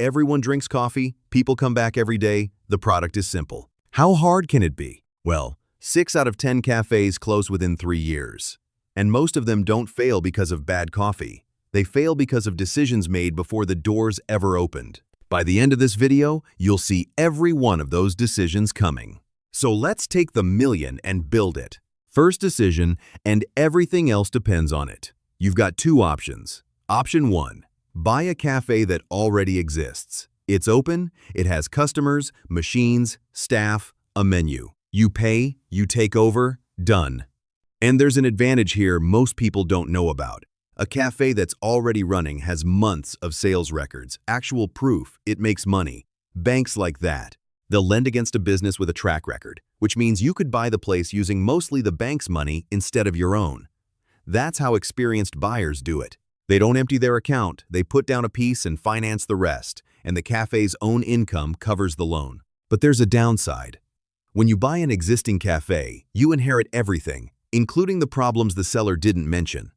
Everyone drinks coffee, people come back every day, the product is simple. How hard can it be? Well, 6 out of 10 cafes close within 3 years. And most of them don't fail because of bad coffee. They fail because of decisions made before the doors ever opened. By the end of this video, you'll see every one of those decisions coming. So let's take the million and build it. First decision, and everything else depends on it. You've got 2 options. Option 1, buy a cafe that already exists. It's open, it has customers, machines, staff, a menu. You pay, you take over, done. And there's an advantage here most people don't know about. A cafe that's already running has months of sales records, actual proof it makes money. Banks like that. They'll lend against a business with a track record, which means you could buy the place using mostly the bank's money instead of your own. That's how experienced buyers do it. They don't empty their account, they put down a piece and finance the rest, and the cafe's own income covers the loan. But there's a downside. When you buy an existing cafe, you inherit everything, including the problems the seller didn't mention.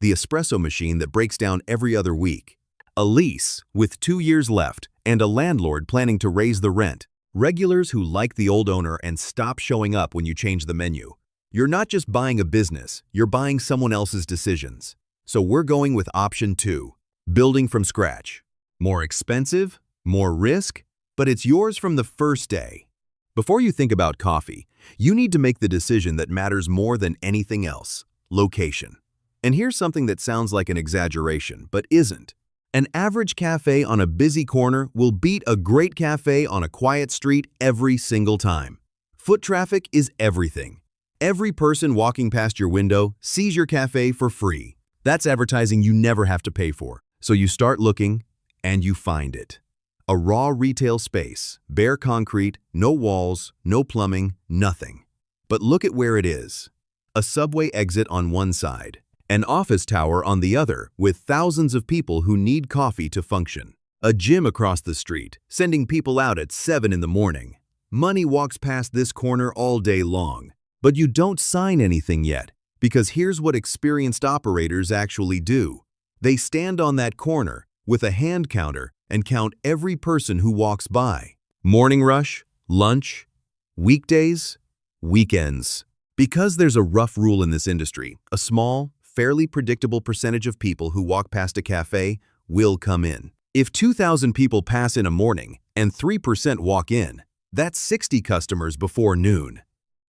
The espresso machine that breaks down every other week, a lease with 2 years left, and a landlord planning to raise the rent. Regulars who like the old owner and stop showing up when you change the menu. You're not just buying a business, you're buying someone else's decisions. So we're going with option 2, building from scratch. More expensive, more risk, but it's yours from the first day. Before you think about coffee, you need to make the decision that matters more than anything else: location. And here's something that sounds like an exaggeration, but isn't. An average cafe on a busy corner will beat a great cafe on a quiet street every single time. Foot traffic is everything. Every person walking past your window sees your cafe for free. That's advertising you never have to pay for. So you start looking, and you find it. A raw retail space, bare concrete, no walls, no plumbing, nothing. But look at where it is. A subway exit on one side. An office tower on the other with thousands of people who need coffee to function. A gym across the street, sending people out at 7 in the morning. Money walks past this corner all day long. But you don't sign anything yet, because here's what experienced operators actually do. They stand on that corner with a hand counter and count every person who walks by. Morning rush, lunch, weekdays, weekends. Because there's a rough rule in this industry, a small, fairly predictable percentage of people who walk past a cafe will come in. If 2,000 people pass in a morning and 3% walk in, that's 60 customers before noon.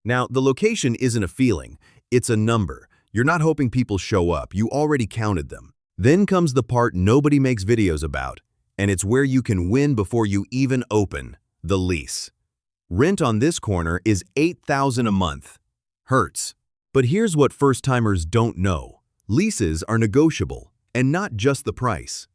Now, the location isn't a feeling, it's a number. You're not hoping people show up, you already counted them. Then comes the part nobody makes videos about, and it's where you can win before you even open: the lease. Rent on this corner is $8,000 a month. Hurts. But here's what first-timers don't know. Leases are negotiable, and not just the price.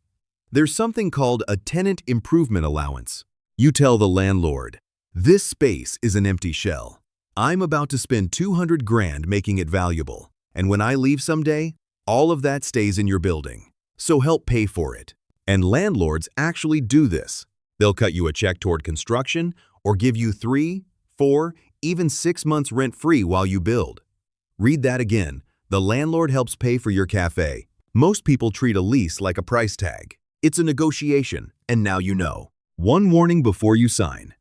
There's something called a tenant improvement allowance. You tell the landlord, "This space is an empty shell. I'm about to spend 200 grand making it valuable, and when I leave someday, all of that stays in your building. So help pay for it." And landlords actually do this. They'll cut you a check toward construction or give you 3, 4, even 6 months rent-free while you build. Read that again. The landlord helps pay for your cafe. Most people treat a lease like a price tag. It's a negotiation, and now you know. One warning before you sign.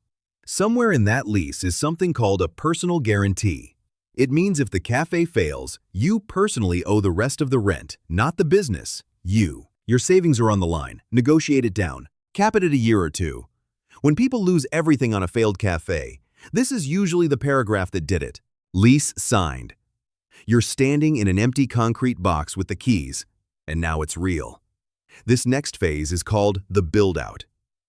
Somewhere in that lease is something called a personal guarantee. It means if the cafe fails, you personally owe the rest of the rent, not the business, you. Your savings are on the line. Negotiate it down. Cap it at a year or 2. When people lose everything on a failed cafe, this is usually the paragraph that did it. Lease signed. You're standing in an empty concrete box with the keys, and now it's real. This next phase is called the build-out,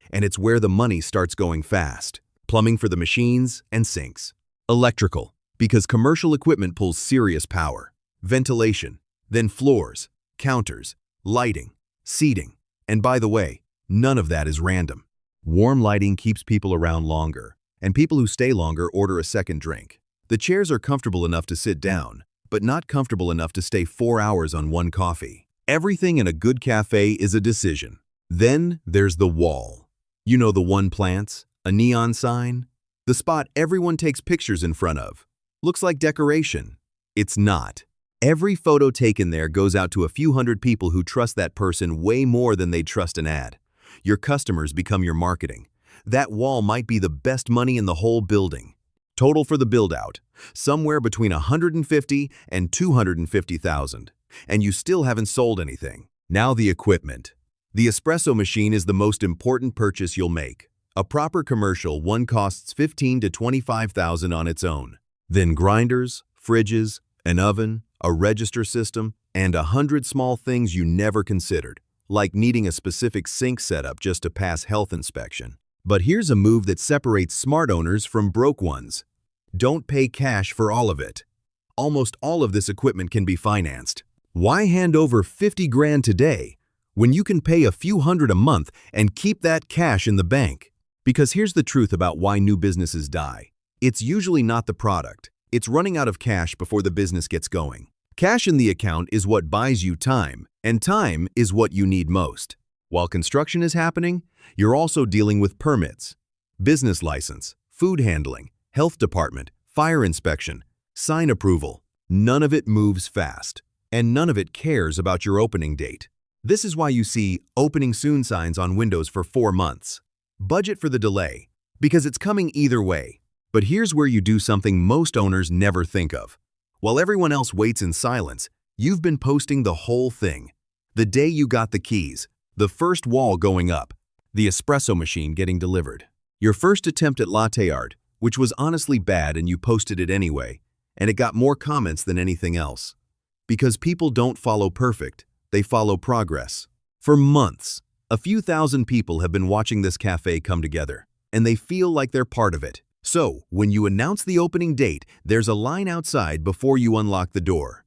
and it's where the money starts going fast. Plumbing for the machines and sinks. Electrical, because commercial equipment pulls serious power. Ventilation, then floors, counters, lighting, seating. And by the way, none of that is random. Warm lighting keeps people around longer, and people who stay longer order a second drink. The chairs are comfortable enough to sit down, but not comfortable enough to stay 4 hours on one coffee. Everything in a good cafe is a decision. Then there's the wall. You know, the one plants, a neon sign, the spot everyone takes pictures in front of. Looks like decoration. It's not. Every photo taken there goes out to a few hundred people who trust that person way more than they'd trust an ad. Your customers become your marketing. That wall might be the best money in the whole building. Total for the build-out, somewhere between 150 and 250,000. And you still haven't sold anything. Now the equipment. The espresso machine is the most important purchase you'll make. A proper commercial one costs 15 to 25,000 on its own. Then grinders, fridges, an oven, a register system, and 100 small things you never considered, like needing a specific sink setup just to pass health inspection. But here's a move that separates smart owners from broke ones. Don't pay cash for all of it. Almost all of this equipment can be financed. Why hand over 50 grand today when you can pay a few hundred a month and keep that cash in the bank? Because here's the truth about why new businesses die. It's usually not the product. It's running out of cash before the business gets going. Cash in the account is what buys you time, and time is what you need most. While construction is happening, you're also dealing with permits, business license, food handling, health department, fire inspection, sign approval. None of it moves fast, and none of it cares about your opening date. This is why you see opening soon signs on windows for 4 months. Budget for the delay, because it's coming either way. But here's where you do something most owners never think of. While everyone else waits in silence, you've been posting the whole thing. The day you got the keys, the first wall going up, the espresso machine getting delivered. Your first attempt at latte art, which was honestly bad and you posted it anyway, and it got more comments than anything else. Because people don't follow perfect, they follow progress. For months, a few thousand people have been watching this cafe come together, and they feel like they're part of it. So, when you announce the opening date, there's a line outside before you unlock the door.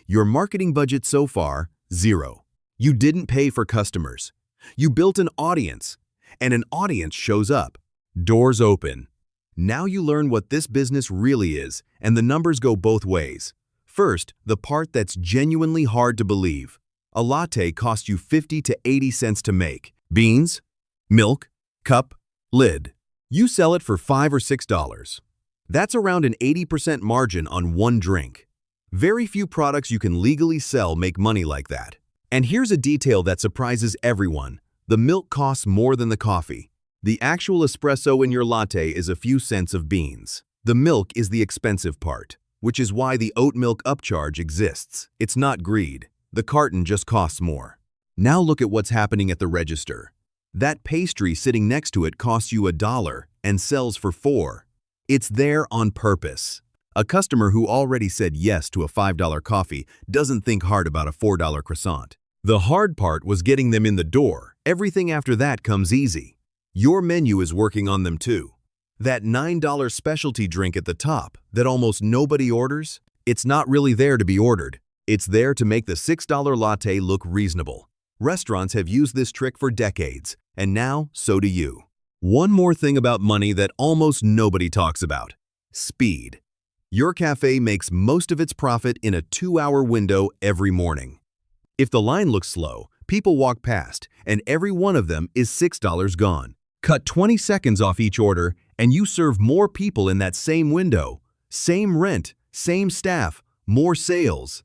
Your marketing budget so far, 0. You didn't pay for customers. You built an audience, and an audience shows up. Doors open. Now you learn what this business really is, and the numbers go both ways. First, the part that's genuinely hard to believe. A latte costs you 50 to 80 cents to make. Beans, milk, cup, lid. You sell it for $5 or $6. That's around an 80% margin on one drink. Very few products you can legally sell make money like that. And here's a detail that surprises everyone. The milk costs more than the coffee. The actual espresso in your latte is a few cents of beans. The milk is the expensive part, which is why the oat milk upcharge exists. It's not greed. The carton just costs more. Now look at what's happening at the register. That pastry sitting next to it costs you $1 and sells for $4. It's there on purpose. A customer who already said yes to a $5 coffee doesn't think hard about a $4 croissant. The hard part was getting them in the door. Everything after that comes easy. Your menu is working on them too. That $9 specialty drink at the top that almost nobody orders, it's not really there to be ordered. It's there to make the $6 latte look reasonable. Restaurants have used this trick for decades, and now so do you. One more thing about money that almost nobody talks about: speed. Your cafe makes most of its profit in a 2-hour window every morning. If the line looks slow, people walk past, and every one of them is $6 gone. Cut 20 seconds off each order, and you serve more people in that same window. Same rent, same staff, more sales.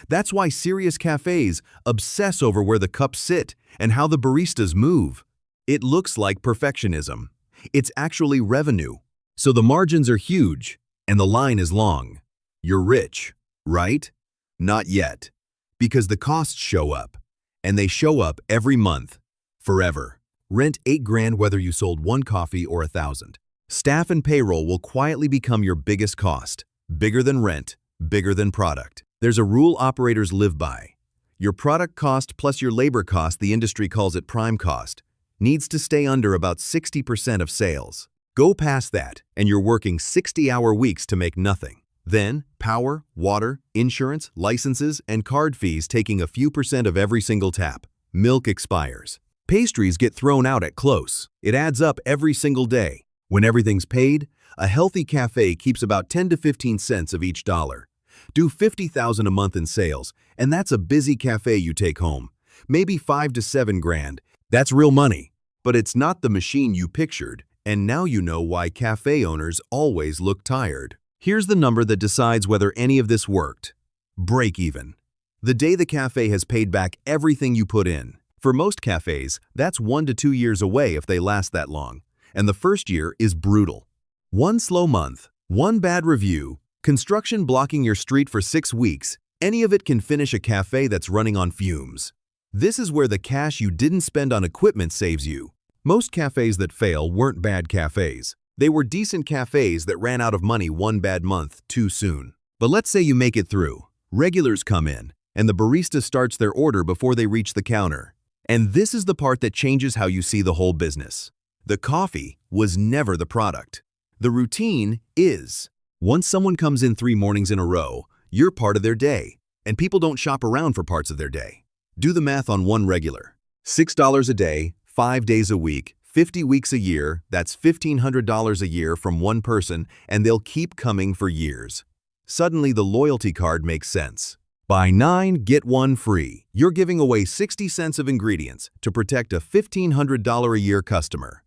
That's why serious cafes obsess over where the cups sit and how the baristas move. It looks like perfectionism. It's actually revenue. So the margins are huge and the line is long. You're rich, right? Not yet. Because the costs show up. And they show up every month. Forever. Rent $8 grand whether you sold 1 coffee or 1,000. Staff and payroll will quietly become your biggest cost. Bigger than rent, bigger than product. There's a rule operators live by. Your product cost plus your labor cost, the industry calls it prime cost, needs to stay under about 60% of sales. Go past that, and you're working 60-hour weeks to make nothing. Then, power, water, insurance, licenses, and card fees taking a few percent of every single tap. Milk expires. Pastries get thrown out at close. It adds up every single day. When everything's paid, a healthy cafe keeps about 10 to 15 cents of each dollar. Do $50,000 a month in sales, and that's a busy cafe you take home. Maybe 5 to 7 grand. That's real money. But it's not the machine you pictured, and now you know why cafe owners always look tired. Here's the number that decides whether any of this worked. Break even. The day the cafe has paid back everything you put in. For most cafes, that's 1 to 2 years away if they last that long. And the first year is brutal. One slow month, one bad review, construction blocking your street for 6 weeks, any of it can finish a cafe that's running on fumes. This is where the cash you didn't spend on equipment saves you. Most cafes that fail weren't bad cafes. They were decent cafes that ran out of money one bad month too soon. But let's say you make it through. Regulars come in, and the barista starts their order before they reach the counter. And this is the part that changes how you see the whole business. The coffee was never the product. The routine is. Once someone comes in 3 mornings in a row, you're part of their day, and people don't shop around for parts of their day. Do the math on one regular. $6 a day, 5 days a week, 50 weeks a year, that's $1,500 a year from one person, and they'll keep coming for years. Suddenly, the loyalty card makes sense. Buy 9, get 1 free. You're giving away 60 cents of ingredients to protect a $1,500 a year customer.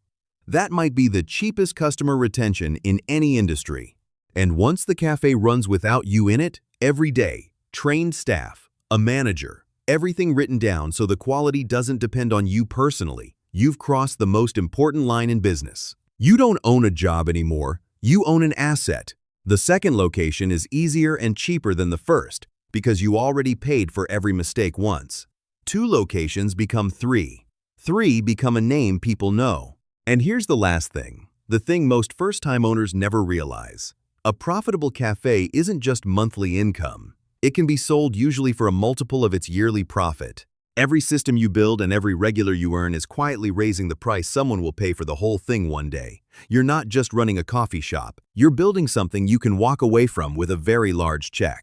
That might be the cheapest customer retention in any industry. And once the cafe runs without you in it, every day, trained staff, a manager, everything written down so the quality doesn't depend on you personally, you've crossed the most important line in business. You don't own a job anymore, you own an asset. The second location is easier and cheaper than the first, because you already paid for every mistake once. 2 locations become 3. 3 become a name people know. And here's the last thing, the thing most first-time owners never realize. A profitable cafe isn't just monthly income. It can be sold usually for a multiple of its yearly profit. Every system you build and every regular you earn is quietly raising the price someone will pay for the whole thing one day. You're not just running a coffee shop. You're building something you can walk away from with a very large check.